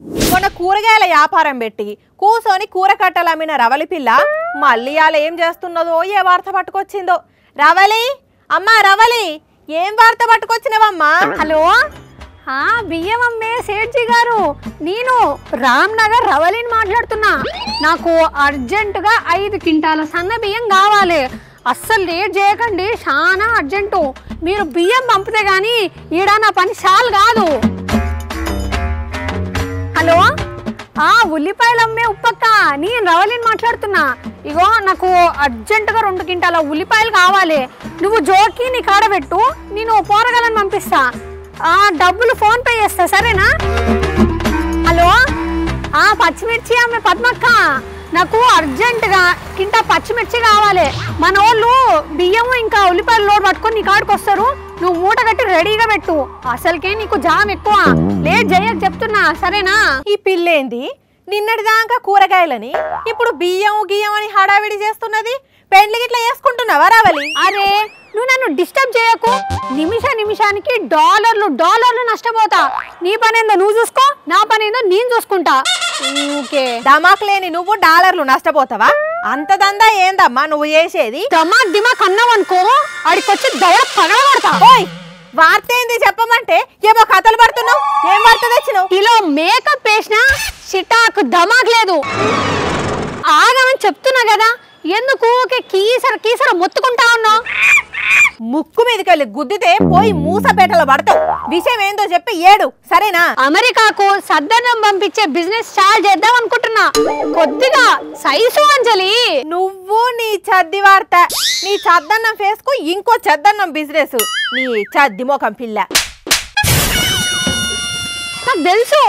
మొన్న కూరగాయల వ్యాపారం పెట్టి కూసోని కూర కట్టలు అమ్మిన రవలి పిల్ల మళ్ళీ అలా ఏం చేస్తున్నదో ఏ వార్త పట్టుకొచ్చిందో. రవలి అమ్మా రవలి, ఏం వార్త పట్టుకొచ్చినవమ్మా? హలో, బియ్యం అమ్మే సేఠ్జీ గారు, నేను రామ్ నగర్ రవలిని మాట్లాడుతున్నా. నాకు అర్జెంటుగా 5 క్వింటాల సన్న బియ్యం కావాలి. అస్సలు లేట్ చేయకండి, చాలా అర్జెంటు. మీరు బియ్యం పంపితే గానీ ఈడ నా పని చాలు కాదు. హలో, ఉల్లిపాయలు అమ్మే ఉప్పక్క, నేను రవలిని మాట్లాడుతున్నా. ఇగో నాకు అర్జెంటుగా 2 క్వింటాల ఉల్లిపాయలు కావాలి. నువ్వు జోకి నీ కాడ పెట్టు, నేను పోరగాలని పంపిస్తా. డబ్బులు ఫోన్ పే చేస్తా, సరేనా? హలో, పచ్చిమిర్చి అమ్మే పద్మక్క, నాకు అర్జెంటుగా కింటా పచ్చిమిర్చి కావాలి. మన వాళ్ళు బియ్యము ఇంకా ఉల్లిపాయలు లోడ్ పట్టుకొని నీ కాడికి వస్తారు. నువ్వు మూట కట్టి రెడీగా పెట్టు. అసలుకే నీకు జామ్ ఎక్కువ, లేట్ చేయకు చెప్తున్నా, సరేనా? ఈ పిల్లేంది నిన్నటిదాకా కూరగాయలని ఇప్పుడు బియ్యం గియ్యం అని హడావిడి చేస్తున్నది? పెండ్లి గిట్లా చేసుకుంటున్నావా రవలి? అరే, నువ్వు నన్ను డిస్టర్బ్ చేయకు. నిమిషానికి డాలర్లు నష్టపోతా. నీ పనేందో నువ్వు చూసుకో, నా పనేందో నేను చూసుకుంటా. ఓకే, దమాక్ లేని నువ్వు డాలర్లు నష్టపోతావా? అంత దందా ఏందమ్మా నువ్వు చేసేది? దిమాక్ అన్నావనుకో, ఆడికొచ్చి దౌడ పగలబడతా. ఓయ్, వార్త ఏంది చెప్పమంటే ఏమో కథలు పడుతున్నావు. ఏం వార్త తెచ్చినావు? కిలో మేకప్ వేసినా చిటాకు దమాక్ లేదు. ఆగమని చెప్తున్నా కదా, ఎందుకు కీసర మొత్తుకుంటా ఉన్నావు? ముక్కు మీదకెళ్ళి గుద్దితే పోయి మూసపేటలో పడతావు. విషయం ఏందో చెప్పి ఏడు, సరేనా? అమెరికాకు సద్దన్నం పంపించే బిజినెస్ స్టార్ట్ చేద్దాం అనుకుంటున్నా. కొద్దిగా సైజు అంజలి. నువ్వు నీ చద్ది వార్త, నీ చద్దన్నం ఫేస్ కు ఇంకో చద్దన్నం బిజినెస్, నీ చద్ది మోకం పిల్ల. నాకు తెలుసు,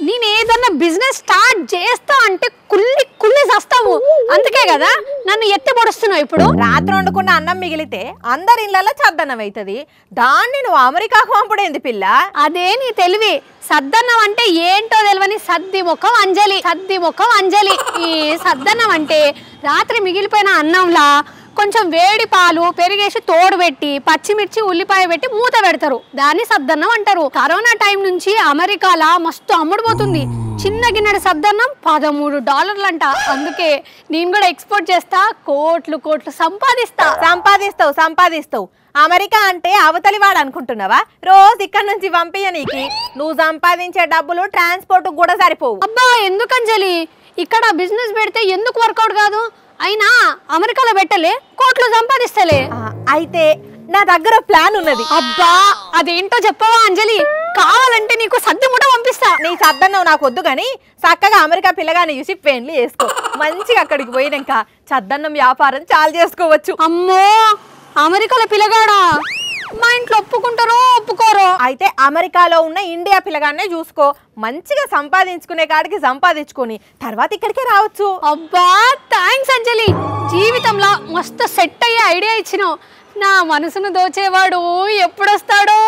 నేను ఏదన్నా బిజినెస్ స్టార్ట్ చేస్తా అంటే కుళ్ళి చస్తావు. అందుకే కదా నన్ను ఎత్తి పొడుస్తున్నావు. ఇప్పుడు రాత్రి వండుకున్న అన్నం మిగిలితే అందరి ఇళ్ళల్లో చద్దన్నం అవుతుంది. దాన్ని నువ్వు అమెరికాకు పంపుడేంది పిల్ల? అదే నీ తెలివి. సద్దన్నం అంటే ఏంటో తెలియని సద్ది ముఖం అంజలి. ఈ సద్దన్నం అంటే రాత్రి మిగిలిపోయిన అన్నంలా కొంచెం వేడి పాలు పెరిగేసి తోడు పెట్టి పచ్చిమిర్చి ఉల్లిపాయ పెట్టి మూత పెడతారు. దాన్ని సద్దన్నం అంటారు. కరోనా టైం నుంచి అమెరికాలా మస్తు అమ్ముడుపోతుంది. చిన్న గిన్నెడు సద్దన్నం $13 అంట. అందుకే నేను కూడా ఎక్స్పోర్ట్ చేస్తా, కోట్లు సంపాదిస్తావు. అమెరికా అంటే అవతలి వాడు అనుకుంటున్నావా? రోజు ఇక్కడ నుంచి పంపియనీకి నువ్వు సంపాదించే డబ్బులు ట్రాన్స్పోర్ట్ కూడా సరిపోవు. అబ్బా, ఎందుకంజలి, ఇక్కడ బిజినెస్ పెడితే ఎందుకు వర్కౌట్ కాదు? అయినా అమెరికాలో పెట్టలే, కోట్లు సంపాదిస్తలే. అయితే నా దగ్గర ప్లాన్ ఉన్నది. అబ్బా, అదేంటో చెప్పవా అంజలి? కావాలంటే నీకు సద్ది ముఠ పంపిస్తా. నీ సద్దన్నం నాకు వద్దు గాని చక్కగా అమెరికా పిల్లగాని చూసి పెళ్లి చేసుకో. మంచిగా అక్కడికి పోయినాక చద్దన్నం వ్యాపారం చాలు చేసుకోవచ్చు. అమ్మో, అమెరికాలో పిల్లగాడా? మా ఇంట్లో ఒప్పుకోరో? అయితే అమెరికాలో ఉన్న ఇండియా పిల్లగానే చూసుకో. మంచిగా సంపాదించుకునే కాడికి సంపాదించుకొని తర్వాత ఇక్కడికే రావచ్చు. అబ్బా, థ్యాంక్స్ అంజలి. జీవితంలో మస్తు సెట్ అయ్యే ఐడియా ఇచ్చినావు. నా మనసును దోచేవాడు ఎప్పుడొస్తాడో?